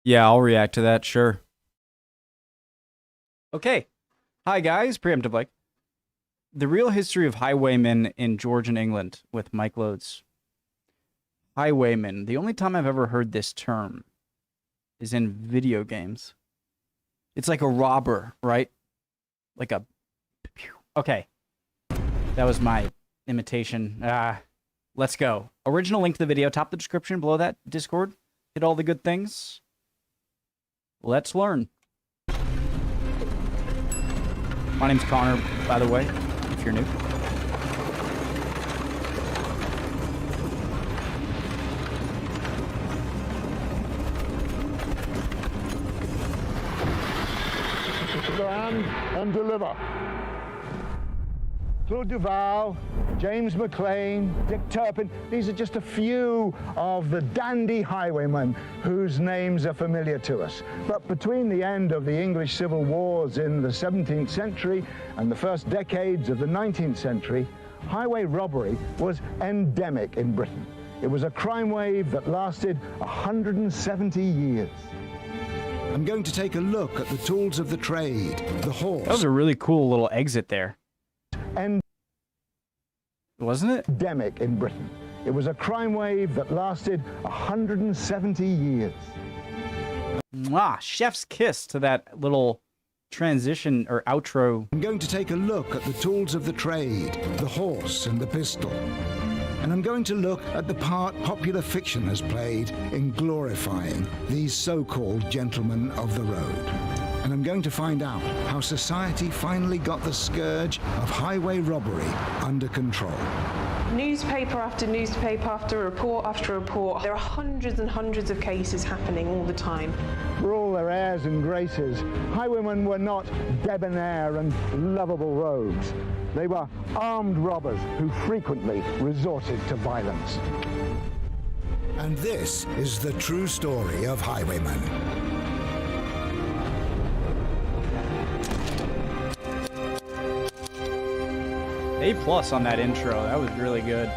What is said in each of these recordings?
Yeah, I'll react to that, sure. Okay. Hi, guys. Preemptive like. The Real History of Highwaymen in Georgian England with Mike Loads. Highwaymen. The only time I've ever heard this term is in video games. It's like a robber, right? Like a... Okay. That was my imitation. Let's go. Original link to the video, top of the description, below that, Discord. Hit all the good things. Let's learn. My name's Connor, by the way, if you're new. Stand and deliver. Claude Duval, James McLean, Dick Turpin, these are just a few of the dandy highwaymen whose names are familiar to us. But between the end of the English civil wars in the 17th century and the first decades of the 19th century, highway robbery was endemic in Britain. It was a crime wave that lasted 170 years. I'm going to take a look at the tools of the trade, the horse. That was a really cool little exit there. Wasn't it? Endemic in Britain. It was a crime wave that lasted 170 years. Mwah, chef's kiss to that little transition or outro. I'm going to take a look at the tools of the trade, the horse and the pistol. And I'm going to look at the part popular fiction has played in glorifying these so-called gentlemen of the road. And I'm going to find out how society finally got the scourge of highway robbery under control. Newspaper after newspaper after report. There are hundreds and hundreds of cases happening all the time. For all their airs and graces, highwaymen were not debonair and lovable rogues. They were armed robbers who frequently resorted to violence. And this is the true story of highwaymen. A+ on that intro. That was really good.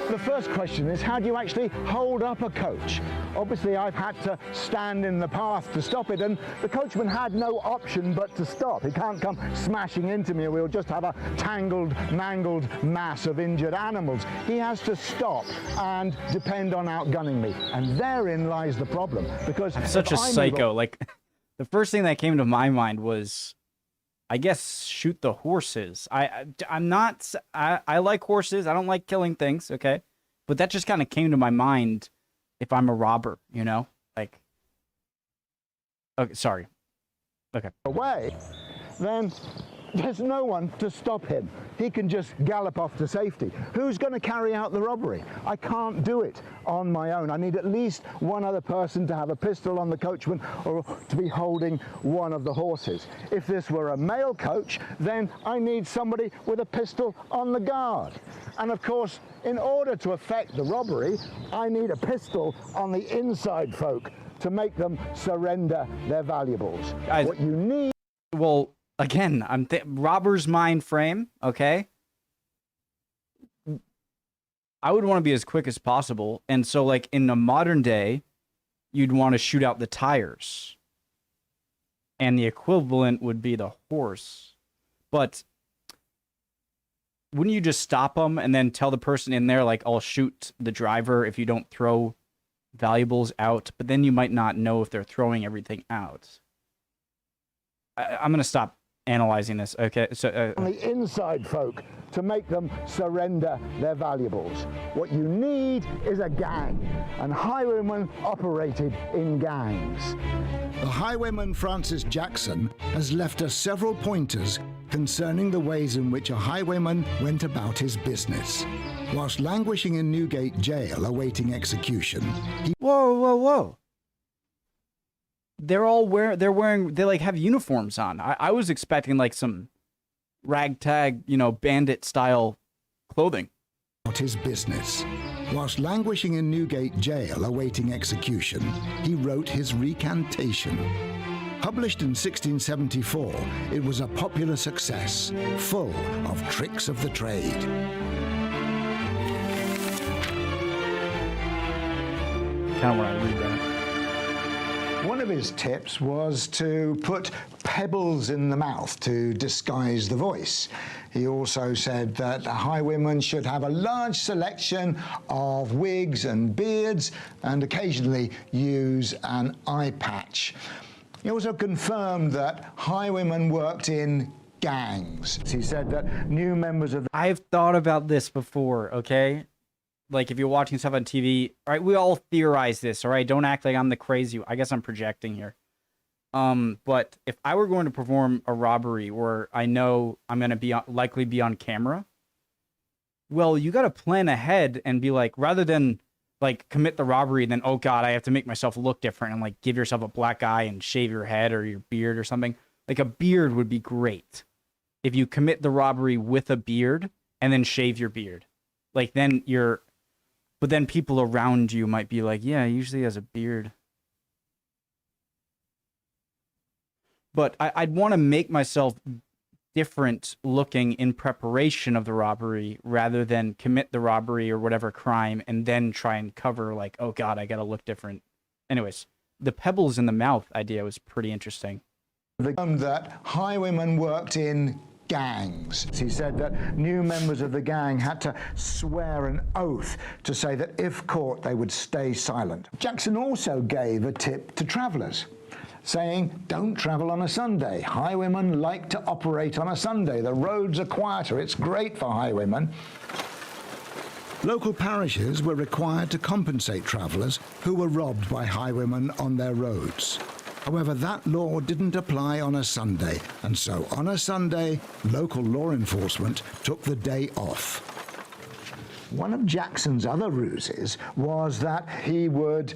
The first question is, how do you actually hold up a coach? Obviously, I've had to stand in the path to stop it, and the coachman had no option but to stop. He can't come smashing into me, or we'll just have a tangled, mangled mass of injured animals. He has to stop and depend on outgunning me, and therein lies the problem. Because I'm such a psycho. Like, the first thing that came to my mind was, I guess, shoot the horses. I'm not... I like horses. I don't like killing things, okay? But that just kind of came to my mind if I'm a robber, you know? Like... Okay, sorry. Okay. Away, then there's no one to stop him. He can just gallop off to safety. Who's going to carry out the robbery? I can't do it on my own. I need at least one other person to have a pistol on the coachman or to be holding one of the horses. If this were a male coach, then I need somebody with a pistol on the guard. And of course, in order to effect the robbery, I need a pistol on the inside folk to make them surrender their valuables. Guys, what you need... Well, again, robber's mind frame, okay? I would want to be as quick as possible. And so, like, in the modern day, you'd want to shoot out the tires. And the equivalent would be the horse. But wouldn't you just stop them and then tell the person in there, like, I'll shoot the driver if you don't throw valuables out? But then you might not know if they're throwing everything out. I'm going to stop analyzing this, okay? So on the inside folk to make them surrender their valuables. What you need is a gang, and highwaymen operated in gangs. The highwayman Francis Jackson has left us several pointers concerning the ways in which a highwayman went about his business. Whilst languishing in Newgate jail awaiting execution, he... Whoa. They like have uniforms on. I was expecting like some ragtag, bandit style clothing. His business. Whilst languishing in Newgate jail awaiting execution, he wrote his recantation. Published in 1674, it was a popular success, full of tricks of the trade. Kind of want to read that. One of his tips was to put pebbles in the mouth to disguise the voice. He also said that highwaymen should have a large selection of wigs and beards and occasionally use an eye patch. He also confirmed that highwaymen worked in gangs. He said that new members of the I've thought about this before, okay? Like, if you're watching stuff on TV, all right, we all theorize this, all right? Don't act like I'm the crazy. I guess I'm projecting here. But if I were going to perform a robbery where I know I'm going to be likely be on camera, well, you got to plan ahead and be like, rather than like commit the robbery and then, oh God, I have to make myself look different and like give yourself a black eye and shave your head or your beard or something. Like a beard would be great if you commit the robbery with a beard and then shave your beard. Like then you're, but then people around you might be like, yeah, he usually has a beard. But I'd want to make myself different looking in preparation of the robbery rather than commit the robbery or whatever crime and then try and cover like, oh God, I got to look different. Anyways, the pebbles in the mouth idea was pretty interesting. that highwaymen worked in gangs. He said that new members of the gang had to swear an oath to say that if caught, they would stay silent. Jackson also gave a tip to travellers, saying, don't travel on a Sunday. Highwaymen like to operate on a Sunday. The roads are quieter. It's great for highwaymen. Local parishes were required to compensate travellers who were robbed by highwaymen on their roads. However, that law didn't apply on a Sunday, and so on a Sunday, local law enforcement took the day off. One of Jackson's other ruses was that he would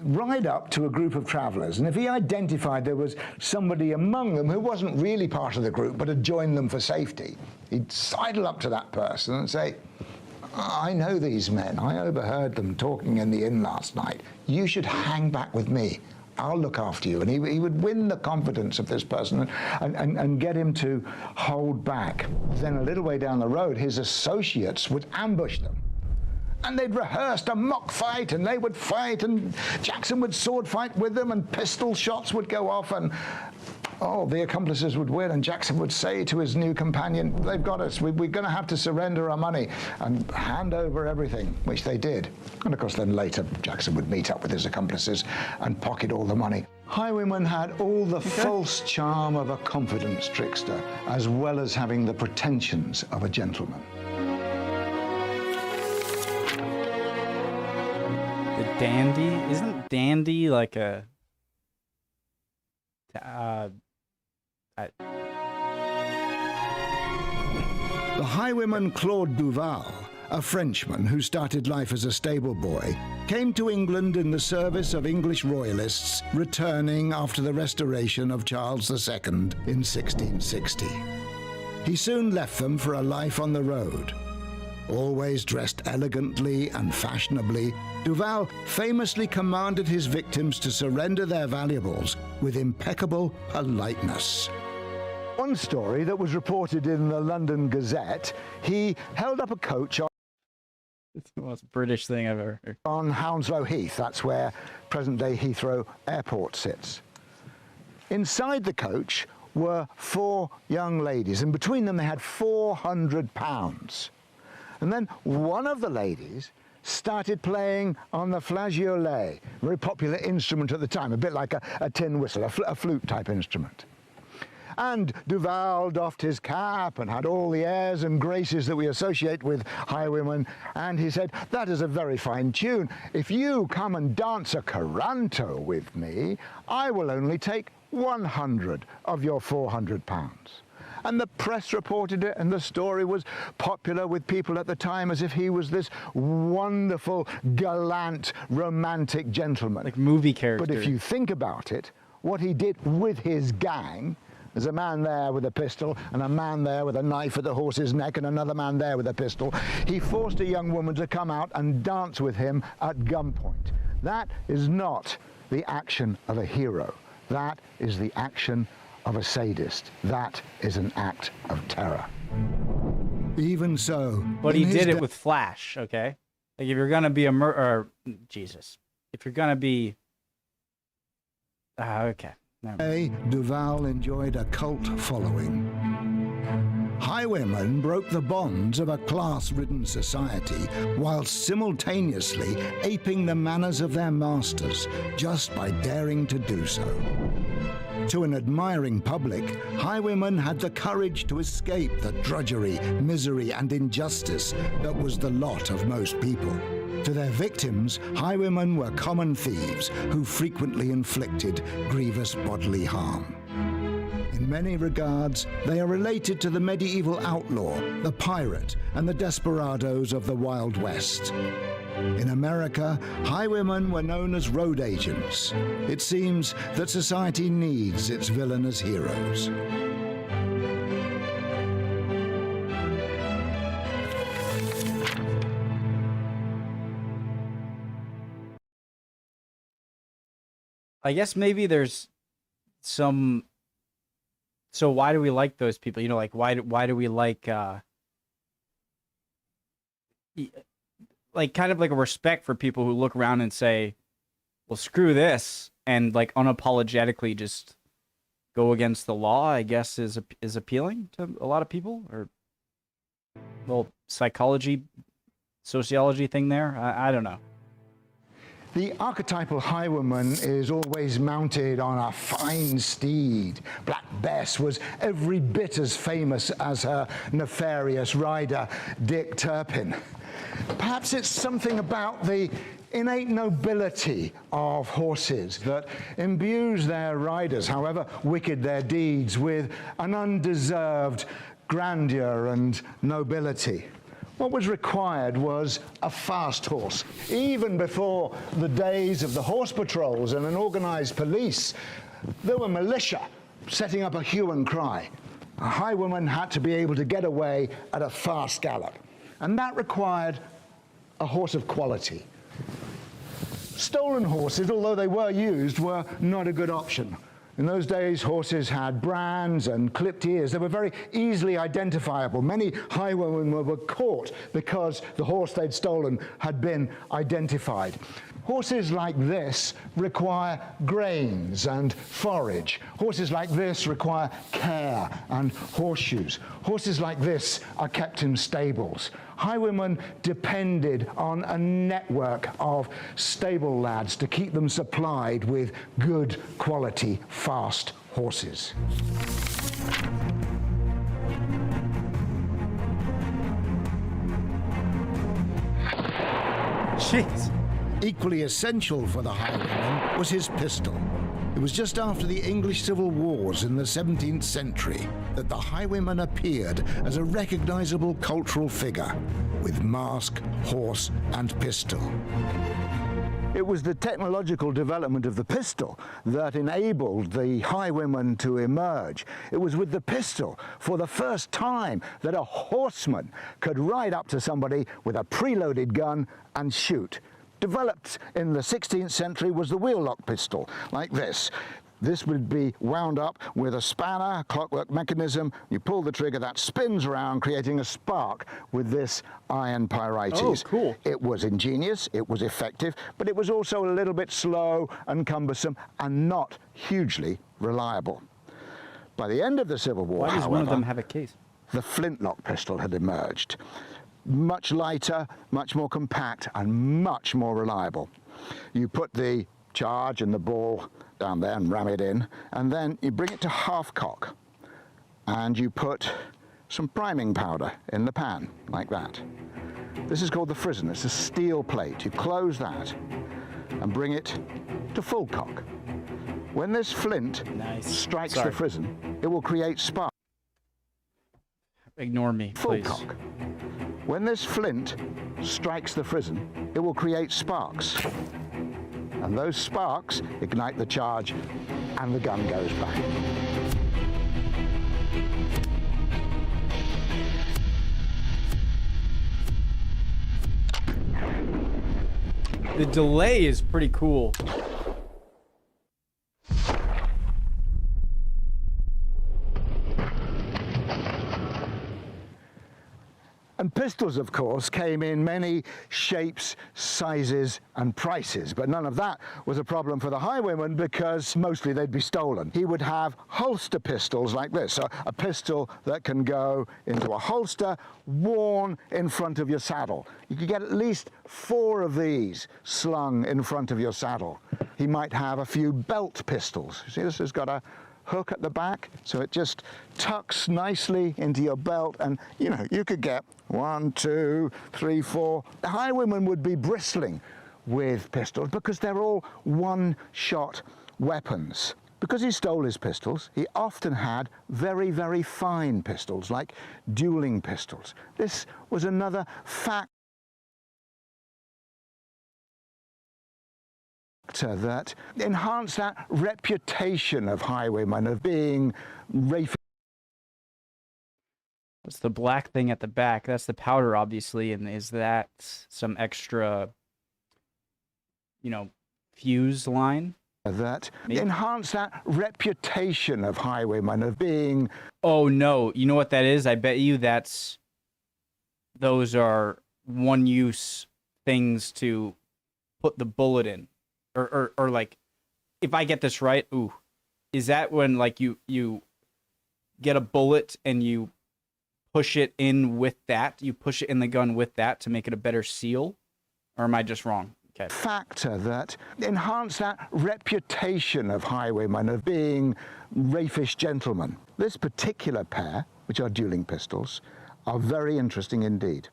ride up to a group of travellers, and if he identified there was somebody among them who wasn't really part of the group but had joined them for safety, he'd sidle up to that person and say, I know these men. I overheard them talking in the inn last night. You should hang back with me. I'll look after you. And he would win the confidence of this person and get him to hold back. Then a little way down the road, his associates would ambush them. And they'd rehearsed a mock fight, and they would fight, and Jackson would sword fight with them, and pistol shots would go off, and the accomplices would win, and Jackson would say to his new companion, they've got us, we're going to have to surrender our money and hand over everything, which they did. And of course then later Jackson would meet up with his accomplices and pocket all the money. Highwaymen had all the false charm of a confidence trickster, as well as having the pretensions of a gentleman. The dandy? Isn't dandy like a... The highwayman Claude Duval, a Frenchman who started life as a stable boy, came to England in the service of English royalists, returning after the restoration of Charles II in 1660. He soon left them for a life on the road. Always dressed elegantly and fashionably, Duval famously commanded his victims to surrender their valuables with impeccable politeness. One story that was reported in the London Gazette, he held up a coach It's the most British thing I've ever heard. on Hounslow Heath. That's where present-day Heathrow Airport sits. Inside the coach were 4 young ladies, and between them they had £400. And then one of the ladies started playing on the flageolet, a very popular instrument at the time, a bit like a tin whistle, a flute-type instrument. And Duval doffed his cap and had all the airs and graces that we associate with highwaymen, and he said, that is a very fine tune. If you come and dance a coranto with me, I will only take 100 of your £400. And the press reported it, and the story was popular with people at the time as if he was this wonderful, gallant, romantic gentleman. Like movie character. But if you think about it, what he did with his gang There's a man there with a pistol and a man there with a knife at the horse's neck and another man there with a pistol. He forced a young woman to come out and dance with him at gunpoint. That is not the action of a hero. That is the action of a sadist. That is an act of terror. Even so, But he did it with flash, okay? Like, if you're gonna be a Jesus. If you're gonna be... okay. Never mind. Duval enjoyed a cult following. Highwaymen broke the bonds of a class-ridden society while simultaneously aping the manners of their masters just by daring to do so. To an admiring public, highwaymen had the courage to escape the drudgery, misery, and injustice that was the lot of most people. To their victims, highwaymen were common thieves who frequently inflicted grievous bodily harm. In many regards, they are related to the medieval outlaw, the pirate, and the desperados of the Wild West. In America, highwaymen were known as road agents. It seems that society needs its villainous heroes. I guess maybe there's some... So why do we like those people? You know, like, why do we like kind of like a respect for people who look around and say, well, screw this, and like unapologetically just go against the law, I guess is appealing to a lot of people? Or little psychology, sociology thing there? I don't know. The archetypal highwayman is always mounted on a fine steed. Black Bess was every bit as famous as her nefarious rider, Dick Turpin. Perhaps it's something about the innate nobility of horses that imbues their riders, however wicked their deeds, with an undeserved grandeur and nobility. What was required was a fast horse. Even before the days of the horse patrols and an organized police, there were militia setting up a hue and cry. A highwayman had to be able to get away at a fast gallop, and that required a horse of quality. Stolen horses, although they were used, were not a good option. In those days, horses had brands and clipped ears. They were very easily identifiable. Many highwaymen were caught because the horse they'd stolen had been identified. Horses like this require grains and forage. Horses like this require care and horseshoes. Horses like this are kept in stables. Highwaymen depended on a network of stable lads to keep them supplied with good quality, fast horses. Jeez. Equally essential for the highwayman was his pistol. It was just after the English civil wars in the 17th century that the highwayman appeared as a recognizable cultural figure, with mask, horse, and pistol. It was the technological development of the pistol that enabled the highwayman to emerge. It was with the pistol, for the first time, that a horseman could ride up to somebody with a preloaded gun and shoot. Developed in the 16th century was the wheel-lock pistol, like this. This would be wound up with a spanner, clockwork mechanism. You pull the trigger, that spins around, creating a spark with this iron pyrites. Oh, cool. It was ingenious, it was effective, but it was also a little bit slow and cumbersome and not hugely reliable. By the end of the Civil War, Why does however, one of them have a case? the flintlock pistol had emerged. Much lighter, much more compact, and much more reliable. You put the charge and the ball down there and ram it in, and then you bring it to half cock, and you put some priming powder in the pan, like that. This is called the frizzen. It's a steel plate. You close that and bring it to full cock. When this flint strikes the frizzen, it will create sparks. Ignore me, Full please. cock. When this flint strikes the frizzen, it will create sparks. And those sparks ignite the charge, and the gun goes back. The delay is pretty cool. And pistols, of course, came in many shapes, sizes, and prices. But none of that was a problem for the highwayman because mostly they'd be stolen. He would have holster pistols like this. So a pistol that can go into a holster, worn in front of your saddle. You could get at least 4 of these slung in front of your saddle. He might have a few belt pistols. See, this has got a hook at the back, so it just tucks nicely into your belt, and you know, you could get 1, 2, 3, 4. The highwaymen would be bristling with pistols because they're all one-shot weapons. Because he stole his pistols, he often had very, very fine pistols, like dueling pistols. This was another factor that enhanced that reputation of highwaymen of being raffish. What's the black thing at the back? That's the powder, obviously, and is that some extra, you know, fuse line? That enhanced that reputation of highwaymen of being... Oh, no. You know what that is? I bet you those are one-use things to put the bullet in. Or like, if I get this right, is that when like you get a bullet and you push it in with that? You push it in the gun with that to make it a better seal? Or am I just wrong? Okay. Factor that enhanced that reputation of highwaymen of being raffish gentlemen. This particular pair, which are dueling pistols, are very interesting indeed.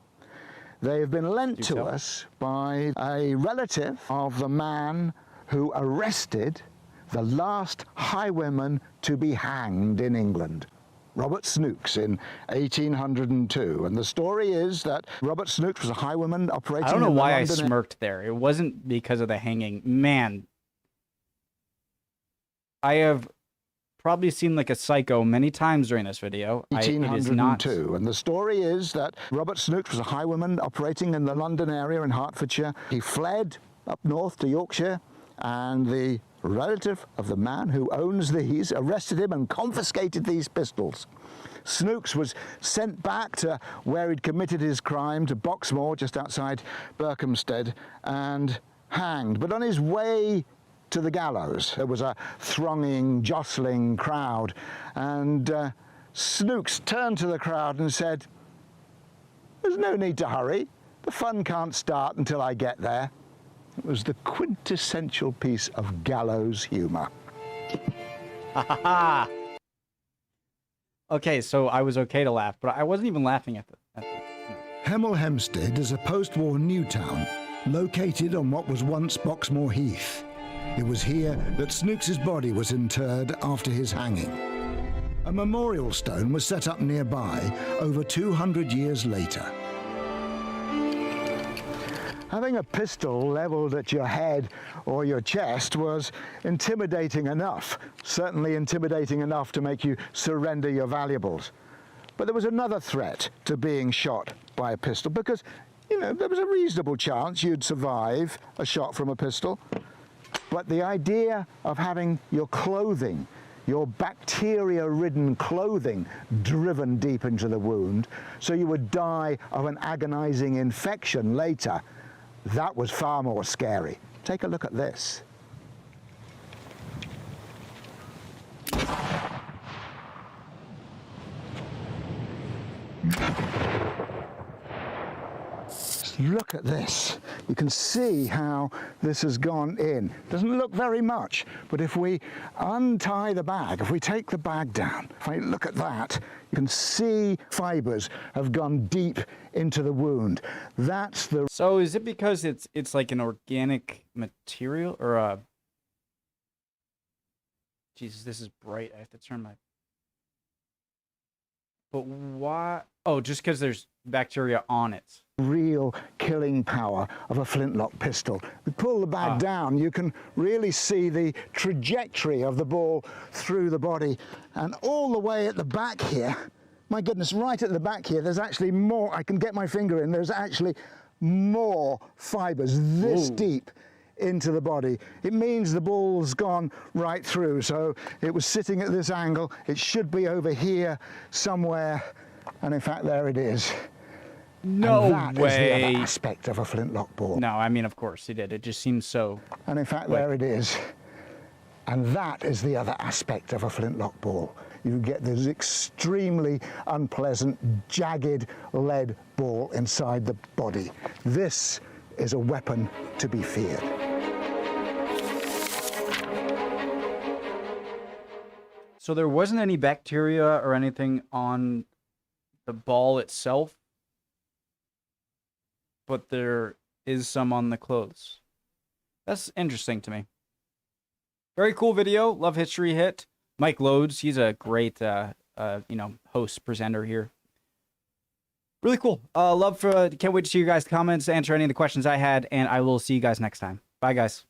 They have been lent to us by a relative of the man who arrested the last highwayman to be hanged in England, Robert Snooks, in 1802. And the story is that Robert Snooks was a highwayman operating in the London... I don't know why I smirked there. It wasn't because of the hanging. Man, I have probably seen like a psycho many times during this video. 1802. And the story is that Robert Snooks was a highwayman operating in the London area in Hertfordshire. He fled up north to Yorkshire, and the relative of the man who owns these arrested him and confiscated these pistols. Snooks was sent back to where he'd committed his crime, to Boxmoor, just outside Berkhamsted, and hanged. But on his way to the gallows, there was a thronging, jostling crowd, and Snooks turned to the crowd and said, "There's no need to hurry. The fun can't start until I get there." It was the quintessential piece of gallows humor. Okay, so I was okay to laugh, but I wasn't even laughing at the Hemel Hempstead is a post-war new town located on what was once Boxmoor Heath. It was here that Snooks's body was interred after his hanging. A memorial stone was set up nearby over 200 years later. Having a pistol leveled at your head or your chest was intimidating enough, certainly intimidating enough to make you surrender your valuables. But there was another threat to being shot by a pistol because, you know, there was a reasonable chance you'd survive a shot from a pistol. But the idea of having your clothing, your bacteria-ridden clothing, driven deep into the wound, so you would die of an agonizing infection later, that was far more scary. Take a look at this. Look at this. You can see how this has gone in. Doesn't look very much, but if we untie the bag, if we take the bag down, if I look at that, you can see fibers have gone deep into the wound. That's the... So is it because it's like an organic material or a... Jesus, this is bright. I have to turn my... But why? Oh, just because there's bacteria on it. Real killing power of a flintlock pistol. We pull the bag down, you can really see the trajectory of the ball through the body. And all the way at the back here, my goodness, right at the back here, there's actually more. I can get my finger in. There's actually more fibers this deep into the body. It means the ball's gone right through. So it was sitting at this angle. It should be over here somewhere. And in fact, there it is. No and that way. is the other aspect of a flintlock ball. No, I mean, of course he did. It just seems so. And in fact, there it is. And that is the other aspect of a flintlock ball. You get this extremely unpleasant, jagged lead ball inside the body. This is a weapon to be feared. So there wasn't any bacteria or anything on the ball itself, but there is some on the clothes. That's interesting to me. Very cool video. Love History Hit. Mike Loads, he's a great, host, presenter here. Really cool. Can't wait to see your guys' comments, answer any of the questions I had, and I will see you guys next time. Bye, guys.